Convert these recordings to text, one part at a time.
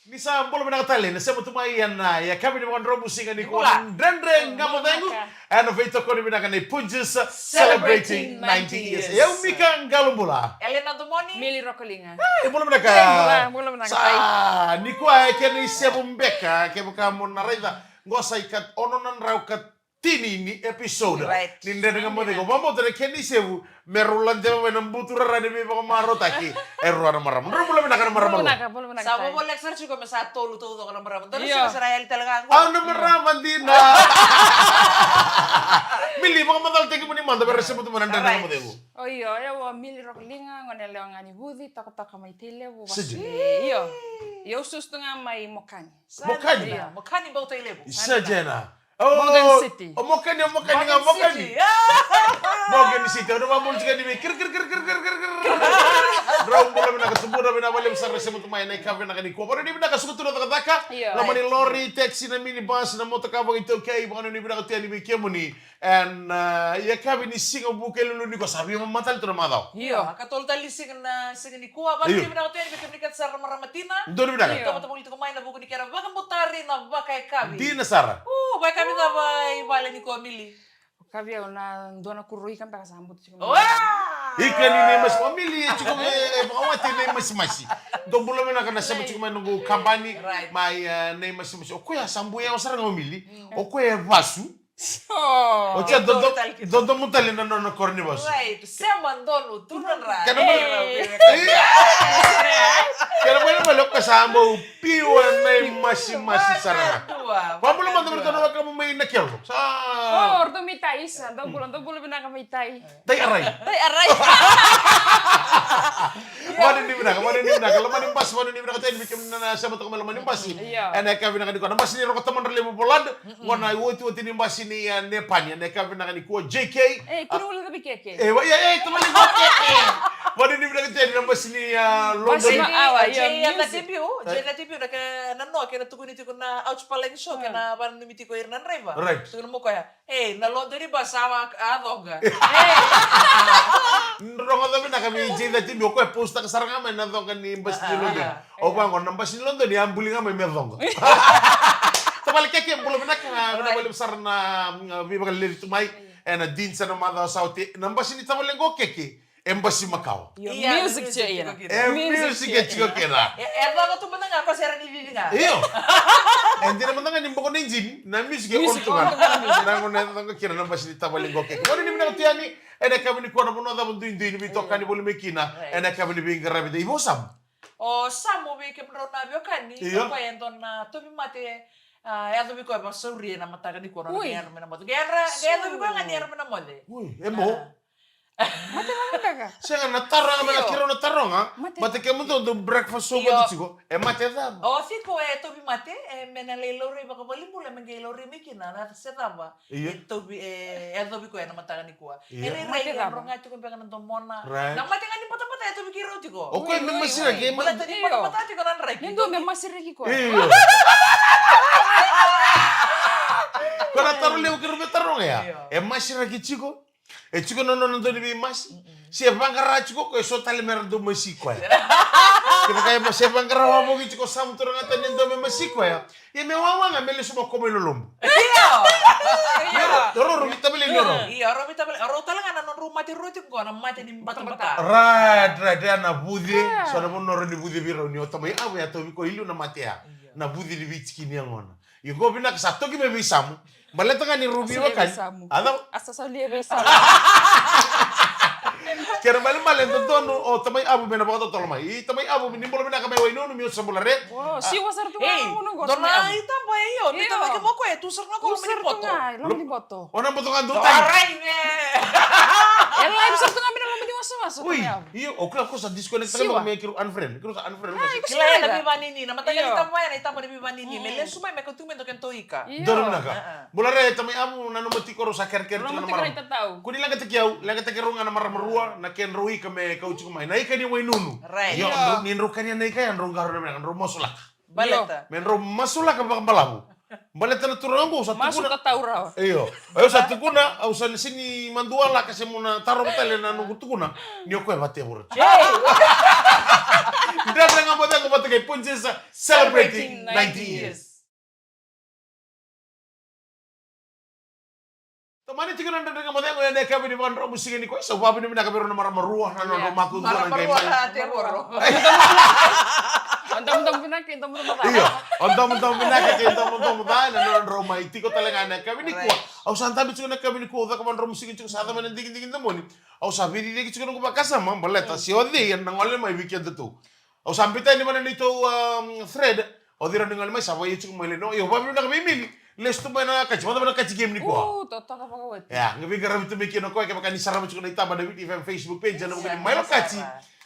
Nisa mbolo menakatali nasema tumaiyana ya kabini mwandro musika ni kwa ndendre ngamo dengu and veito koni minakani Punjus celebrating 90 years. Ya umika ngalumbula. Elena Dumoni. Mili Rokolinga. Mbolo menaka. Mbolo menaka. Sa ni kwa keni sebu mbeka kebuka monaraida ngosa ikat ononan raukat tini ni episode. Right. Ni ndendre ngamo dengu. Mambo tere keni sebu merulan jema menambutura rani bibaka marotaki. Erruana maram. Mbolo menaka maram. Mbolo menaka. Sama boleh search ko masa tolu tuh kana maram. Terus Iya. sa Israel talaga. Ano maram dina. Mili mga madal teki mo ni manda pero sa mo mananda na mo devo. Oh iya, ya wa Mili Rokolinga ngone leongani budi taka mai tele wo. Siji. Iya. Yo sustu nga mai mokani. Mokani? Iya. Mokani bau to ilebu. Isa jena. Morgan City. Oh, mokani nga mokani. Morgan City. Ano ba mo sige ni kir. Draw mo lang nakasubura binabali sa resemo tumay na ikaw na kaniko. Pero di nakasugot na takataka. Laman ni lorry, taxi na minibus na motorkabang ito kay baka ni binakatian ni Kemo ni. And ya kabi ni singo buke lulu ni ko sabi mo matal to na madaw. Iya, katol tali na sige ni kuha ba di na ko tiyan bikam sa maramatina. Doon binaka. Ito mo ito kumain na buko ni kera baka mutari na baka kabi. Di na Sara. Baka kami na ba ibala ni ko Mili. Kavia una dona kurui kan paka sambut chiko. Wah! Ikan ini mas family cukup bawati na mas. Do bulo na kana sa cukup nungu kampani mai na mas. Okoya sambu ya osara ngomili. Okoya vasu. Oh. Ocha do mutali na no korni vasu. Right, semandonu tunan ra. Kaya mo malok ka sambu piwa na mas sarana. Pamulo man do na ka mo may nakyo. Sa Oh, ordo mitai sa. Do bulo binaka mitai. Tay aray. Mani ni binaka. Kalau mani pas mani ni binaka tayo bikin na sa mato kamala mani pas. Ene ka binaka di ko. Nambas ni ro ka tamon rele mo polad. Wana woti ni mbas ni Nepanya. Ene ka binaka ni ko JK. Kini ulo tabi keke. Teman ni ko keke. Mani ni binaka tayo nambas ni London. Jay na tipiu na ka nano kaya tukuni ko na ouch paleng show kaya na parang numiti ko irnan reba. Right. Tukun mo kaya, na London ni ba sama adonga. Rongo tabi na kami Jay na tipiu ko post ka sarang amen na kan ni mbas ni London. O ba ngon nambas ni London ni ambuli nga may medong. Tabalik keke belum nak na balik besar na bibakal lirit tumay na din sa namada sauti nambas ni tabalik ko keke. Embassy Macau. Music siya yan. Music at chico kena. Erdo ko tuman nga pa sera ni Vivi nga. Iyo. Hindi naman nga nimbo ko na engine na music on to nga. Nango na nga kira na basi tabali go keke. Wala ni mina tiani ene kami ni ko na puno da bundu indi ni bito kani bolu mekina ene kami ni binga rabide ibo sam. O samo be ke pro na bio kani. Ko ento na to mi mate ya to bi ko ba sorry na mata ni ko na ger mena mo. Ger to bi ko nga ger mena mo de. Uy, emo. Mate lang kaka. Siya na tarong nga kiro na tarong ha. Mate ke mo do breakfast so ba chico. E mate da. O fico to bi mate mena le lori ba ko bali mula mengai lori mikina na se taba. To bi to bi ko na mata ni ko. Ere re ro nga chico ba kan to mona. Na mate nga ni pata to bi kiro chico. Okay, may masira ke. Wala tadi pata chico nan re. Nindo me masiriki ko. Iyo. Kona tarong le kiro tarong ya. E masira ke chico. E chico non do ni mas. Si bangara chico ko so tale mer do masiko ya. Kaya kaya mo si bangara mo gi chico sam to ngata ni do masiko ya. Ye me wawa nga mele sumo ko melolom. Iya. Doro kita beli doro. Iya, ro bita ro talanga na rumah ti roti ko na mate ni bata-bata. Right, na budi. So na mo noro ni budi biro ni otomo ya ya to ko ilu na mate ya. Na budi ni bitski ni ngona. Yo go bina sa to gi me bisamu. Baleta nga ni Ruby wakan. Ano? Asa sa liebe sa. Kaya mal ento dono o tamay abu bena ba to tolmay. Tamay abu ni bola bena kamay wayno no mi sa bulare. Oh, si wasar tu uno go. Dona ita ba iyo. Dito ba mo ko tusar na ko Usar tu nga, lo ni boto. Ona boto kan do tay. Aray me. El live sa tu nga binalo mo di maso. Uy, iyo okay ako sa disconnect ka ba may kiro unfriend. Kiro sa unfriend. Kila na bibanini na matagal ita mo yan ita mo ni bibanini. Mele sumay me ko tumendo ken toika. Doro na ka. Bulare tamay abu na no mati ko sa ker Lo mo tikray tataw. Kuni lang katikiyaw, lang katikiro nga na marmarua na ken rui kame kauchi kumay. Na ikani way nunu. Right. Yo, nin ro kanya na ikay ro ngaro na ro mosulak. Baleta. Men ro masulak ka balabu. Baleta na turang ko sa Masuk tukuna. ke taura. Iyo. Ayo sa tukuna, au sa sini manduala kasi muna taro batale na nunggu tukuna. Niyo ko bate bur. Dia bilang apa dia bate kay Princesa celebrating 90 years. Mani tinggal nanda dengan model yang dia kabe di bandar musik ini kok isa wabi ni mina kabe na maramaruah na no maku Marah kay perwara teboro. Ontong-ontong pinakit, ontong mata. Iya, ontong na no Roma itiko talaga na kabe ni kuwa. Au santa bi na kabe ni kuwa ka bandar musik itu sa man dingin na mo ni. Au sabi di ki ko bakasa man baleta si odi yan ngole mai weekend tu. Au sampita ni man nito thread odira dengan mai sa wayi ko mai no yo wabi na kabe mili. Lesto ba na kachi, mata ba na kachi game ni kuwa. Toto ka pagawat. Ya, ngabi garam tu mikir ko kaya makani sarap ko na itaba David FM Facebook page na mo may kachi.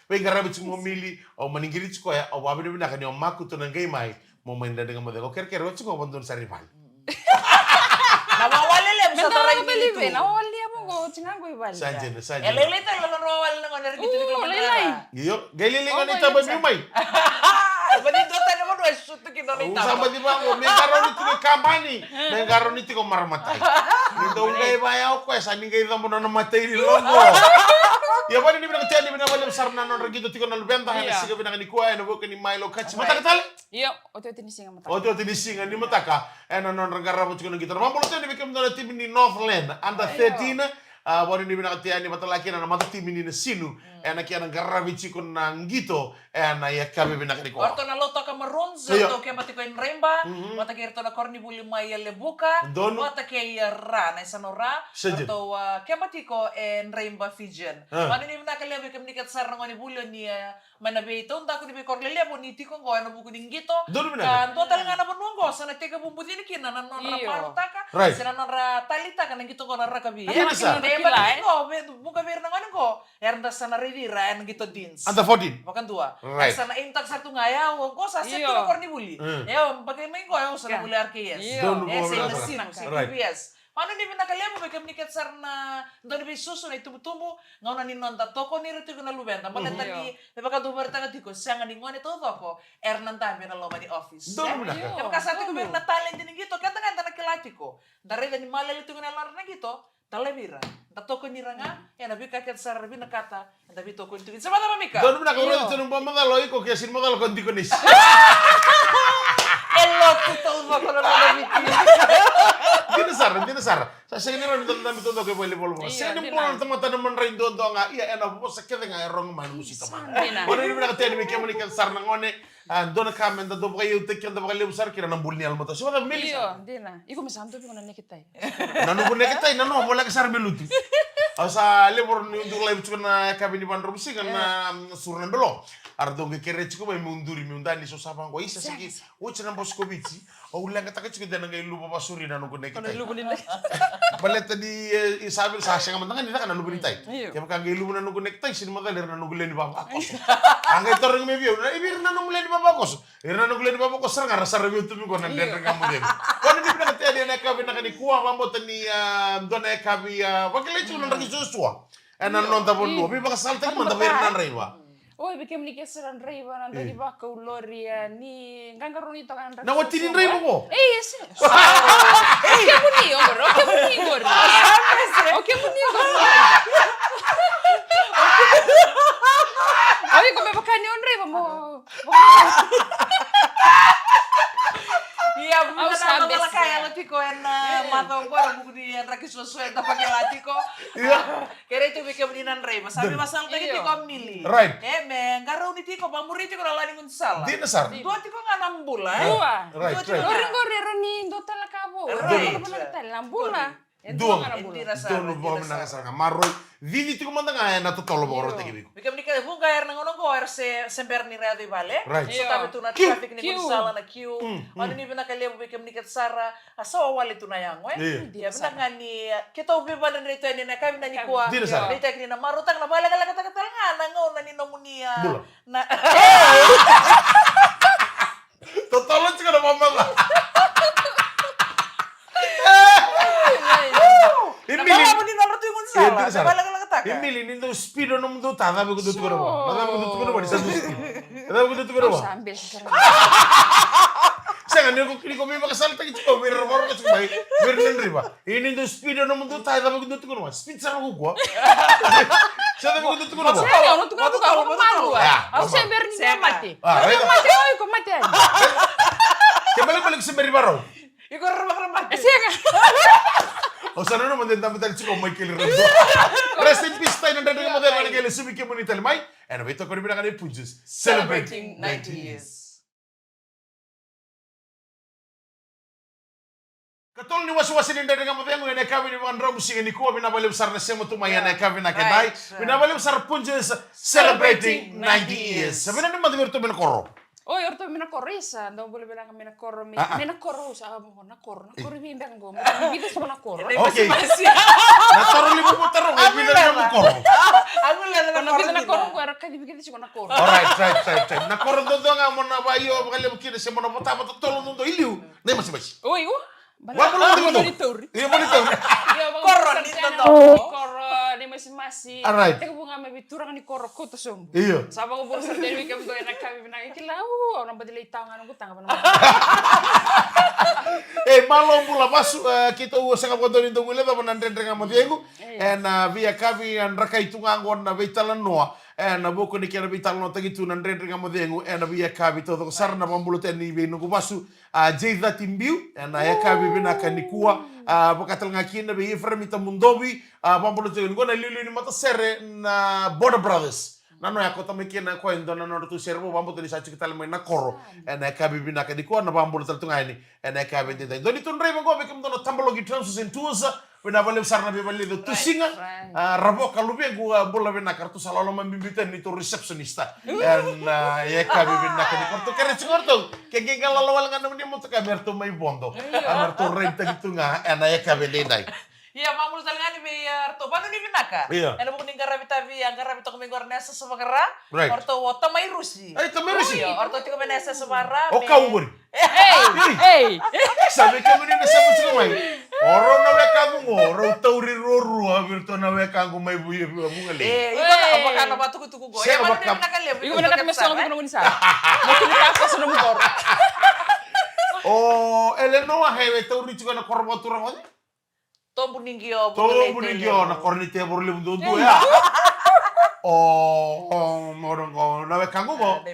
May garam tu mo mili o maningiri ko ya o wabi na kani o maku to nang gay mai mo mainda dengan mo ko ker ko bandon sa rival. Nawawala lang sa taray Believe, dito. nawali mo ko, tingan ko ibal. Sajin. Lelay tayo lang nawawala lang ano dito ko Lelay. Iyo, galilingan itaba mi mai. Banito tayo naman wa shoot kita na itama. Usama di ba mo, may karon ito ko kampani. May karon ito ko maramatay. Nito ngay bayaw ko, sa ningay mo na namatay ni Longo. Ya ba ni binang tiyan ni binawala sar na non regito tiko na lubenta na siga binang ni kuya na bukan ni Milo Kachi. Mata katali. Iyo, oto tinising mata. Oto tinisinga ni mataka. Na non regara mo tiko na gito. Mamulo tiyan ni bikem na tim ni Northland under 13. Wani ni binang tiyan ni matalaki na mata tim ni Sinu. Na kia na garavici ko na ngito. Na ya kabe binang ni kuya. Orto na loto ka marunzo, to kaya mati ko in remba, mata kaya na korni buli maya lebuka, mata kaya ra, na isa no ra, orto kaya mati ko in remba Fijian. Mano ni nakalebe kam nikat sar ngoni bulo ni manabe ito, unta ko ni korle lebo ni tiko ko ano buku dingito. Kan to talaga na bunungo, sana teka bumbuti ni kina na non ra partaka, sina non ra talita kan ngito ko na ra kabi. Mati ko, buka bir na ngano ko, ernda sana rivira en ngito dins. Under 14. Makan dua. Right. Sana intak satu ngayaw, ko sa set ko korni buli. Yo, bagay may ko ayo sa buli RKS. CPS. Paano ni nakalemo may kamnikat sar na doon bi susu na itubutubo ngaw na ninonda toko ni rito ko na lubenta baleta ni baka dumarta ka tiko siya nga ningon ito toko Ernan tabi na loma di office. Doon mo na ka. Kaya kasati ko na talent din gito kanta kanta na kilati ko. Dari ni malalito ko na lar na gito. Talebira, toko ni ranga, ya nabi kaket sar nabi nakata, nabi toko itu. Sama sama Mika. Doon mo na ka rin ito nung pamadalo ko kaya sinmadalo ko hindi ko nis. Elo tuto ba ko na nabi. Hindi na sar. Sa sige nila nito namin ito ko pwede polo mo. Sa nung po nang tamata naman rin doon nga, iya na po sakit nga erong man mo si taman. Wala ni na katyan mi kaya mo ni sar nang one. Doon na kamen do ba kayo tikyan do ba kayo sar kira nang bulni almo to. So na mili. Iyo, di na. Iko masanto ko na nekitay. Nanu bulni kita nanu wala ka sar meluti. Sa lebor ni untuk live ko na kabini bandro musi kan surnan belo. Ardo ke kere chiko may munduri mi undani so sabang ko isa sige. Uchi nang boskovici. O ulang ka takit chiko dana ngay lupa pasuri nanu ko nekitay. Baleta di isabi sa siya man nila kana lubuni tay. Kaya ka ngay lupa nanu ko nekitay sin madalir nanu gulen di baba akos. Ang ito ring may view na ibir nanu mulen di baba akos. Irna nanu gulen di baba akos sarang rasa review tumi ko nan den nga mo dem. Kono di pinaka tedi na ka pinaka ni kuwa mambo tani dona ka bi wakile chulo nang Joshua. Nan non ta bolu. Bi baka salta man ta nan reiwa. Oh, bikin menikah seran reiba nanti di bakau loria ni ngangkarun itu kan. Na watinin reiba ko. Yes. Oke muni ogor, oke muni ogor. Oke muni ogor. Oke kome bakani on reiba mo. Iya, bukan nama kaya lo tiko en mata ko ang buku di raki sesuai ta pakai lati ko. Iya. Kere itu bikin beninan rei, masabi masal tadi tiko mili. Right. Me ngaro ni tiko pamuri tiko lani ngun salah. Di nasar. Dua tiko nga 6 bulan. Dua. Right. Goreng roni total kabo. Right. Enam bulan. Duang. Doon mo na kasar ka maroy. Vini tiko man nga na to tolo mo ro tegi ko. Bikin menikah bukan kaya nang ngonong ko semper ni radio vale. Right. So tabi tu na traffic ni ngun salah na queue. Ano ni bina kaya bikin menikah sara asawa wali tu na yang Ya bina nga ni kita ubi ba na rito ni na kami na ni kuwa. Rito ni na marutang na bala kala kata nga na ngaw na ni nomunia. Na Totolo chika na mama. Nagawa mo din naruto yung salah. Bala kala kata ka. Emili nindo speed no mundo tada be kudu tukero ba. Nada be kudu tukero ba di satu speed. Nada be kudu tukero ba. Sambil sekarang. Sa Saya nggak kini kami pakai salah tak cukup biar orang cukup baik biar nendri pak. Ini tuh speed orang tuh tay tapi kita tuh mas speed sana gua. Saya tapi kita tuh mas. Saya orang tuh kalau malu aku saya biar dia mati. Dia mati, oh ikut mati aja. Kembali balik sembari baru. Iko remak-remak. Saya kan. O sana naman din tayo cukup may kilir rin. Rest in peace tayo nandang mga model na kailan sumikin mo ni Talmay. And wait ko rin pinaka ni Punjus. Celebrating 90 years. Katol ni waswasin din nga model ngayon ay kami ni Mandro musika ni Kuwa binabalib sar na siya mo tumayan ay kami na kanay. Binabalib sar Punjus celebrating 90 years. Sabi na naman dito binakoro. Oh, orto mina korisa, não boleh bilang mina koro, mina koro sa mo na koro bimbang go. Bibida sa na koro. Okay. Nataro libo mo taro, bibida mo koro. Aku lihat Kono bibida na koro, ko ara ka bibida sa na koro. Alright, right. Na koro do nga mo na bayo, bakal mo kina sa mo na bota mo tolo ndo iliu. Nay mas. Oi, Wa mo lang dito. Iya monitor. Koro dito to. Koro ni masih. Alright. Teka bunga may biturang ni koro ko to sombo. Iya. Saba ko po sa dewi kam do na kami binang ikilaw, orang badilay tangan ko tanga pa Malong pula masuk kita sangat kotor itu mulai tapi nanti dengan matiengu. Via kami an rakai tungangon na betalan noa. Buku ni kira betalan noa tagi tu nanti dengan matiengu. Via kami tu sarna pambulu teni binu kumasu. Jeza timbiu. Ya kami binakan ni kuah. Pakatal ngakin na bi Efraim mundobi. Pambulu teni gua na lilu ni mata sere na Border Brothers. Nano ya kota mikina ko endo nano tu servo bambu tadi sacu kita lemai na koro ena kabi bina kadi ko na bambu tal tunga ini ena kabi dita doni tun rei mango bekem dono tambalogi transusen tusa bina bale sarna be bale do tusinga rabo kalube gua bola bina kartu salalo mambimbita ni to receptionista ena ya kabi bina kadi korto kere cingorto kenge galalawal ngana ni mo to kamerto mai bondo amerto rei tagi tunga ena ya kabi dai. Iya, mamul talangani biar to banu ni binaka. Iya. Ena bukan ngara bitavi, ngara bitoko mengor nesa sebagara. Right. Orto wota mai rusi. Ay, tamay rusi. Iya, orto tiko nesa sebara. O kaubori. Hey. Sabi kami ni nasa mo sila may. Oro na weka mo, oro tauri roru, abirto na weka mo may buye bungali. Iko na apa kana batu kutuku go. Ya manu ni binaka lebu. Iko na kami sa ko nung isa. Mo kinita ko sa nung koro. Oh, eleno wa hewe tauri chiko na korbo turang odi. Tombu ningio. Na kornite borle bundu ya. Morong ko na weka mo.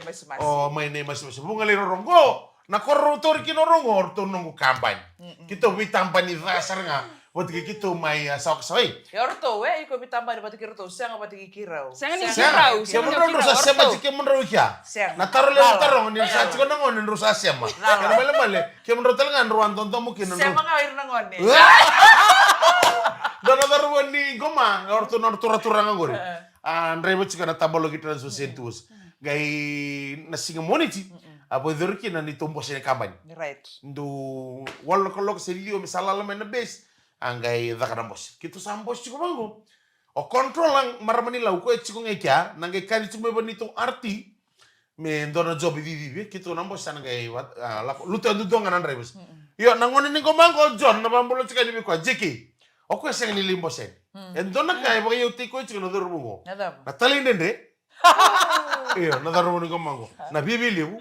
May name mas bungali rorongo. Na korro tori kinorongo to nungu kampanye. Kita witampani dasar nga. Buat kita may sawak-saway. Ya orto we iko bitamba batu kiro to siang batu kirau. Siang ni kirau. Siang menurut rusa siapa jika menurut ya? Na taro le taro ni sa chiko nangon ni rusa siapa. Kana male. Kia menurut telengan ruan tonton mungkin. Siapa ngawir nangon ni. Dona daru ni goma orto tura-tura ngori. Andre mo chika na tabalo kita transusentus. Gai nasinga moniti. Apo dorki na ni tombo sine kampanye. Right. Ndu walo kolok serio misala la mena base. Anggai dakarambos. Kita sambos chiko mango. O kontrolang maramani lau ko chiko ngekia nangai kari chimo bonito arti me ndona job vivi kita nambos sangai la luto andu donga nan rebus. Yo nangoni ni mango John na bambulo chika ni ko jeki. O ko seng ni limbo sen. Endona kai ba yo tiko chiko no dorbugo. Na tali ndende. Iyo na daru ni mango. Na bibi liu.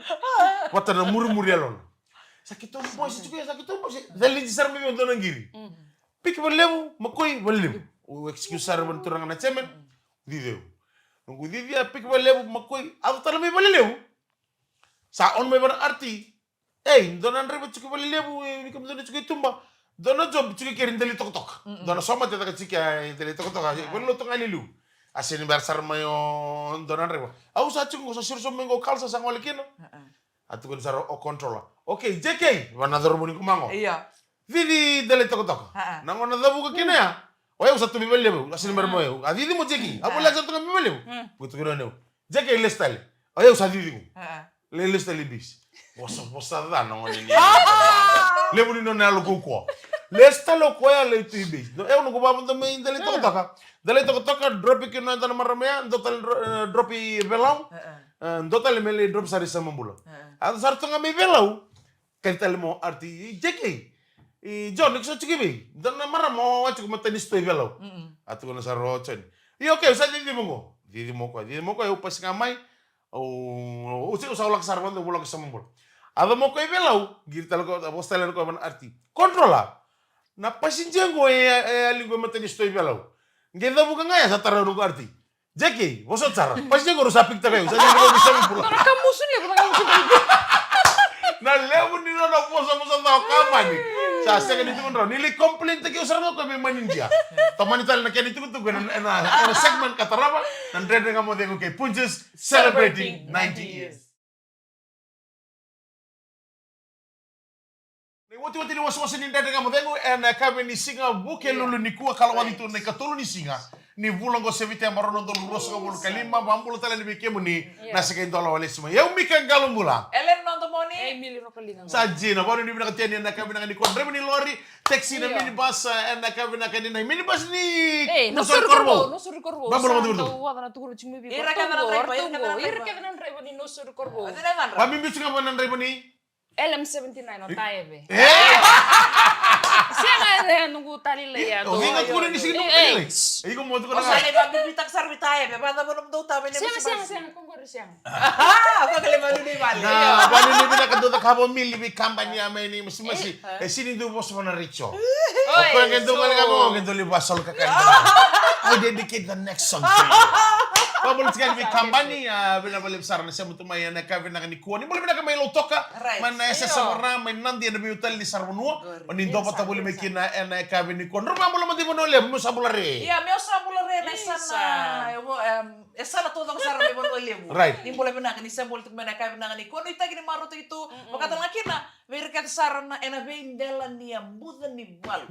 Wata na murmuri alon. Sakito mbo chiko sakito mbo. Dali jisar mi ndona ngiri. Pik berlebu, makoi berlebu. Excuse sar benturang na cemen, dideu. Nunggu didia pik berlebu, makoi, atau tanam berlebu. Saon me berarti, donan rebe cukup berlebu, ikam donan cukup tumba. Donan job cukup kirim deli tok. Donan soma tidak cukup deli tok. Berlu tong alilu. Asin bersar mayo donan rebe. Aku saja nggak usah suruh mengo kalsa sang walikino. Atu kan sar o controller. Oke, JK, mana dorong muni kumango. Iya. Vidi dele toko. Nango na dabu ka kina ya. Oya usatu bibele bu, asin bermo yo. Adidi mo jeki. Apo la satu bibele bu. Butu kino no. Jeki lestale. Oya usadi bu. Le lestale bis. Bosa da nango ni. Le bu ni no na lo ko. Lestale ko ya le tu bis. No eu no ko ba mo me dele toko. Dele toko drop ki no tan maramea, total drop i belau. Total me le drop sari samambulo. Ado sarto ngami belau. Kental mo arti jeki. John, nixo chikibi. Dan mara mo wachu kuma tenis to ibelo. Atu kono sa rochen. Oke, usa di mo. Di mo ko eu pas ngamai. Usi usa ulak sarban do bulak samambol. Ada mo ko ibelau, girta ko apostelen ko man arti. Controla. Na pasinjengo lingua matani sto ibelau. Ngeda buka ngaya sa tara ko arti. Jeki, boso tsara. Pasinjengo rusa pikta kayo. Sa ko bisa pula. Kamu sulit, bukan kamu sulit. Na lewu ni na posa ta kamani. Sa sega ni tuon nili complaint ki usar ko me maninja. Tamani tal na kani tuku na segment kataraba nan rede ngamo dengo ke Punches celebrating 90 years. Ni woti ni waso ni rede ngamo dengo kami ni singa buke lulu ni kuwa kalawani tu ne katulu ni singa. Ni vulongo sevite marono do luroso ko kalima bambulo tala ni bikemu ni nasika indola wale sima. Eu mika galumbula. Ellen nontomoni. Emily Rokalinga. Sajina baru ni binaka tiani na kabina ni kondre ni lori taxi na minibus na kabina kanina minibus ni No suri korbo. Bambulo mo dulu. Wala na tukuro chimi bi. Ira ka na driver, Ira ka na driver ni no suri korbo. Ate na man. Kami bisu nga banan driver ni LM79 o taebe. Siya nga nungu tali ya. O ingat ko ni sige nung Ay ko mo ko O na. sali ba bibitak sarbitaye, be banda mo nung tabi ni. Siya kung gori siya. Pagale malu ni Vale. Na bani ni binaka do kabo mili bi kampanya may ni masi sini do boss mo na richo. O ko ngendo ka mo ngendo li basol ka kan. I dedicate the next song to you. Pabul tikan bi kampanya bila balik besar na siya mutumay na kavin na ni kuani. Muli binaka may lotoka man na sa sarna may nandi na bi hotel di Sarbunuo. Onindo pa tabuli may kina na kavin ni kuan. Rumah mula mati mo nole mo sabulare. Iya, meu sabulare na sana. Eu vou sana todo ang sarap mo lebu. Right. Ni boleh benak ni sembol tuk mena kavin na ni kuan ita gini maruto itu. Makata lakina, verikat sarana ena veindela ni ambuda ni bal.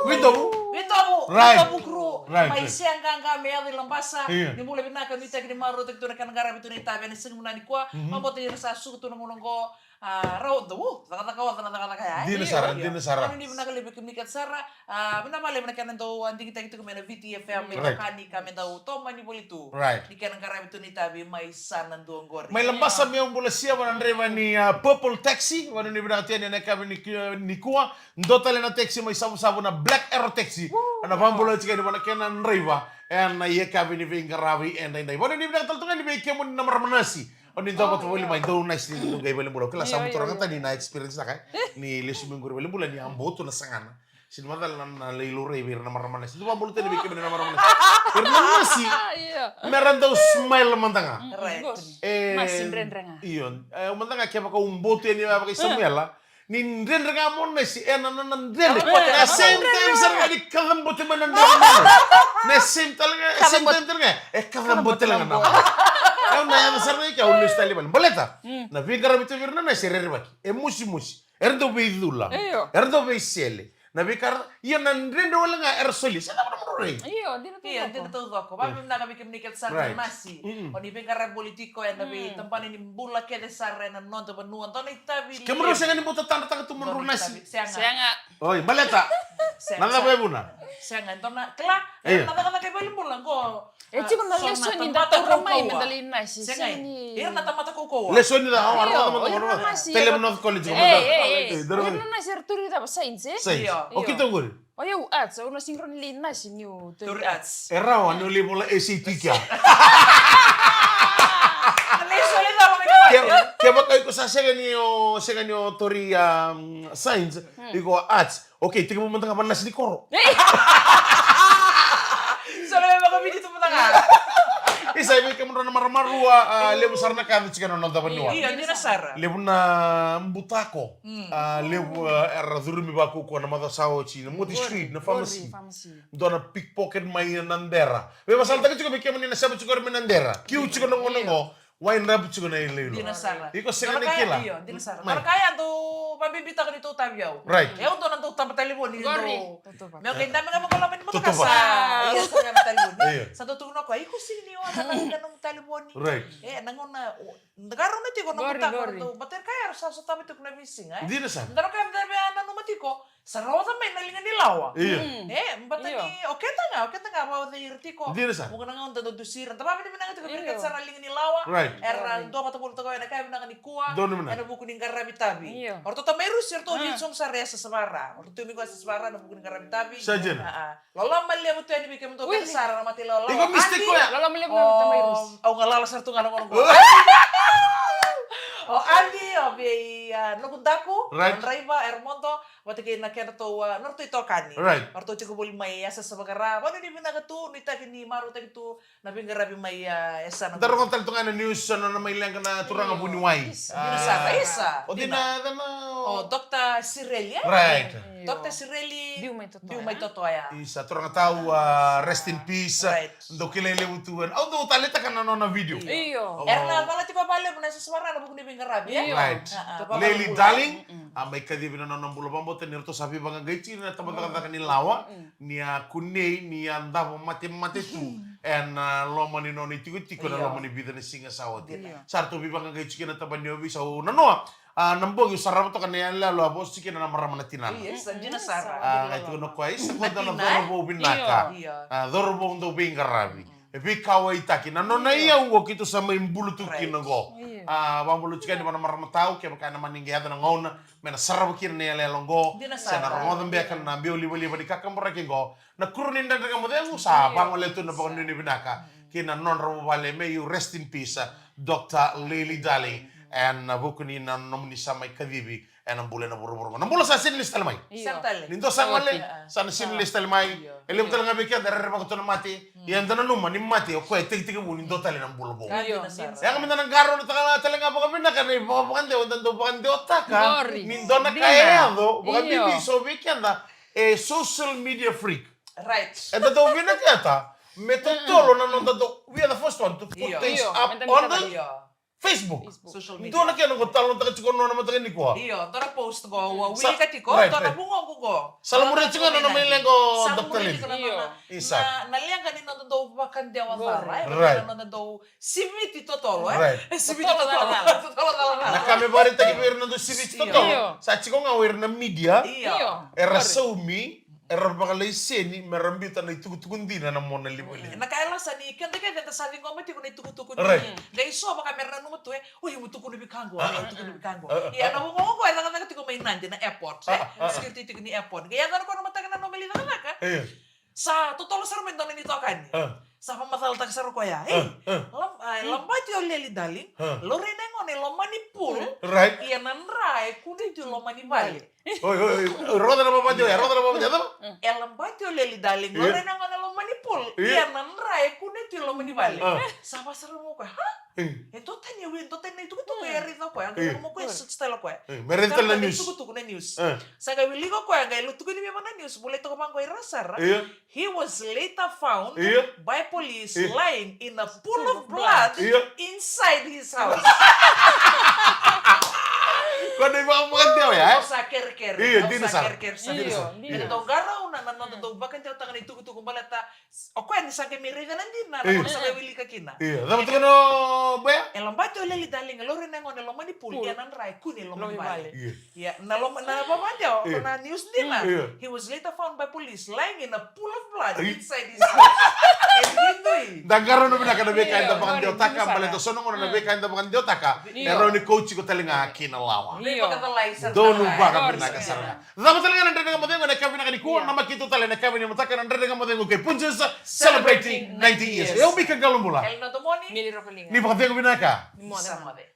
Wito. Right. Vito bukru. Right. Mai siang kanga mea di lampasa. Iya. Ni boleh benak ni ita gini maruto itu na kanagara itu ni tabi ni sing muna ni kuah. Mambo tu rasa su tu nangulongko raut tu. Takata kaya. Dina sara. Kami ni benak lebih kemikat sara. Benar malay benak kanan tu anti kita itu kemana VTFM Right. kani kami tahu toma ni boleh tu. Right. Di kanagara itu ni tabi mai sanan duang gori. May lambasa mi ang bulasya wanan reva ni Purple Taxi wanan ni binakatian ni kami ni kuwa ndotale na taxi may sabu-sabu na Black Arrow Taxi ana pambulo chika ni wanakenan reva na ye kami ni vingarawi and ay wanan ni binakataltungan ni kemo ni namarmanasi oni dapat wali may do nice ni do gay bulan kala sabu torang tadi na experience na kay ni lesu minggu bulan ni amboto na sangana sinmadal na leilure bir namarmanasi do pambulo tani kemo ni namarmanasi namarmanasi meron daw smile mantanga Right. Masih rendrenga. Iyon. Umantanga kaya baka umboto yan yung kay Samuela. Ni rendrenga mo na si Ena na nandrende. Na same time sir nga di kalambote man nandrende mo. Na same time talaga. Kalambote lang na. Ayaw na yan sir na ikaw ulis taliban. Baleta. Na vigara bito virna na si Rerbaki. Musi. Erdo beidula. Erdo beisele. Na vikar yan nandrende wala nga ersoli. Sana mo naman rin. Iya, tidak tahu aku. Bapak nak kami kemenikat sarana nasi. Oni bengkara politiko yang tapi tempat ini bula kede sarana non tempat nuan. Tahun itu tapi. Kamu harus yang ini buat tanda-tanda tu menurun nasi. Sianga. Oh, baleta. Nanda ba buna? Sianga. Tahun nak kelak. Nanda kayak balik bulan ko. Chico na leso ni dato romay medali nasi. Sianga. Iya nata mata koko. Leso ni da Telemundo College. Ano na sir turi dapat sains eh? O kita nguri. Oh yung ads, uno sinkron linas niyo. Turi ats. Era ano li mula ACT kya. Leso ni dapat mereka. Kaya ba kayo sa sega niyo tori science, iko ads. Okay, tingnan mo man nga manas ni Koro. Soalnya baka bidi tu petanga. Isa ibi kamu na marmarua lebu sarna kan chika no nda banua. Iya, di nasara. Lebu na mbutako. Lebu zurumi ba ko na mata sao chi na moti street na pharmacy. Dona pickpocket mai nandera. We masal ta chika bikya man na sabu chika man nandera. Kiu chika no ngo. Wine rap chika na ilelo. Di nasara. Iko sega ni kila. Iya, di nasara. Kalau kaya tu pabibita ko dito tabiyaw. Right. Ya untuk nanti utang telepon ni. Gori. May kinda mga makalaman mo Tutup. kasa. Iya sa nga telepon. Iya. Sa tutuno ko ay ko sini wa na ganong telepon ni. Right. Nangon na nagaro na tiko na buta Gori. ko. Bater kaya sa tabi tuk na missing ay. Di na sa. Ndaro kaya dabi ana no matiko. Sa rawa may nalingan nilawa. Iya. Bater ni okay ta nga ba de irtiko. Di na sa. Mo kana ngon dusiran. Tapi ni binang tiko birkat sa nalingan nilawa. Right. Do patapul to ko na kaya binang ni kuwa. Doon naman na. Ano buku ning karabi tabi. Iya. Orto ta meru sir to hinsong sa rea sa sabara. Orto tumi ko sa sabara na buku ning karabi tabi. Sajen. Lola malia mo to ni bikem to ka sara na mati lola. Iko mistake ko ya. Lalo mali mo na tamayros. Au ngalala sar to ngano ko. O Andi, o be Nokundaku, Right. Raiva, Ermonto, watiki na kerto norto itokani. Right. Orto chico boli mai asa sabagara. Wano ni binagatu ni taki maru taki tu na bingarabi mai esa na. Daro kontal tunga na news na may lang na turang abuniway. Binasa isa. O di na O Dr. Sireli. Right. Dr. Sireli. Diu may totoo. Diu may totoo ya. Isa turang tao rest in peace. Right. Do kilele butuan. Oh do talita ka na no na video. Iyo. Erna bala tipo bale muna sa suara na bukni bingarabi. Iyo. Right. Ah, Lely Darling, may kadibi na nang bulo bambo tenir to sabi bang gaichi na tabat ni lawa niya kunei niya ndabo mati tu en lomani no ni tiku tiku na lomani bida ni singa sawat. Sarto bi bang gaichi na taban niyo bi sa nanoa. Nambong yung sarap to kanaya lalo abos siki na namara manatina. Yes, anjina sara. Ito no kwai sa kwenta na dorobo binaka. Dorobo ndo bingarabi. Ebi kawai taki na no na iya uwo kito sa may bulu tuki na go. Bambulu chika di mana maramatau kaya makana maningi hada na ngona mena sarap kira na yale longo. Sa na rongodang biya kan na biyo liba di kakamura kingo. Na kurunin na nga mo dengu sa bangole to na bakon ni binaka. Kina non ramo vale may you rest in peace Dr. Lely Darling and bukuni na nomni sa may kadibi and ang bula na buru-buru. Nang bula sa sinlis talamay. Santale. Nindo sang wale sa sinlis talamay. Elim talaga bikya dere ba ko to na mati. Yan dana numa ni mati o ko tig mo nindo tali ng bulu-bulu. Anjina sara. Yang kami nang garo na talaga ba kami na kanay bakante o dando bakante otaka. Gori. Nindo na kaya do bakante bibi so bikya na social media freak. Right. And the dog vinakata metotolo na no dado we are the first one to put Iyo. things Iyo. up Mentan on kita the Iyo. Facebook. Social media. Doon na kaya nung talong taga chikono na mataga ni ko. Iyo, tora post ko, wa Sa- wili ka tiko, right, tora right. bungo ko ko. Salam mo rin chikono na may lengo Dr. Lely. Iyo. Isa. Na liang kanin na do bakan dewa Gori. tara. Right. Na do simiti totolo Right. Simiti Totolo totolo. talaga. Totolo talaga. Na kami ba rin taga pero nando si Vito to. Iyo. Sa chiko nga aware na media. Iyo. Era saumi. Era bakalay seni. Merambita na itukutukundi na mona libuli. Nakaela sa ni kanda kaya sabi ko mati ko na tukutukun. Right. Dai so baka meron mo to uy mo tukun ni bikango, tukun ni bikango. Iya na mo ko ela ka tiko may nandi na airport. Security tiko ni airport. Kaya na ko na mataga na nomeli na ka. Iya. Sa totoo sa ramen doon nito kan. Sa pamatal tak sa ko ya. Lambat yo Lely Darling. Lore nengo ne manipul. Right. Iya nanrai kudi jo manipal. Oy, roda na mamadyo ya. Roda na mamadyo. Lambat yo Lely Darling. Lore nengo ne manipul. Iya nanrai kudi jo manipal. Sa pasar mo ko. Ha? Ito tanya win, ito tanya itu ko ya rito ko. Ang mo ko style ko. Merental na news. Itu ko na news. Sa gawili ko ko, ang luto ko ni na news. Bulay to ko man ko irasar. Iya. He was later found Yeah. by police lying in a pool of blood Yeah. inside his house. Kung di ba mamadyo ya? Sa kerker. Iya, di na sa. kerker sa Iyo, dito. Ito garaw na nanonood bakan tayo tangan itu kutu kumbalata. O kwen sa kemiri na nandin na Iya. sa gawili ka kina. Iya. Dapat ko no baya? Elang bato Lely Darling lore nango na lomani pool ya nan rai kuni lomani bale. Iya. Ya, na pamanjo, Iya. na news din na. Iya. He was later found by police lying in a pool of blood Iya. inside his house. And Dagaro no binaka na beka Iyo, ita bakan Gori, diotaka di bale sana. to sono ngono na beka ita bakan diotaka. Iyo. Pero ni coach ko talinga kinalawa. Iyo. Donu baka Gori, binaka iya. saranga. Dapat talaga nandre nga modengo na kabina kani kuwa na makito tali na kabina mataka nandre nga modengo kay Punches celebrating 90 years. Eu bika galumbula. El no tomoni. Mili Rocalinga. Ni baka binaka. Mo na. Sama de.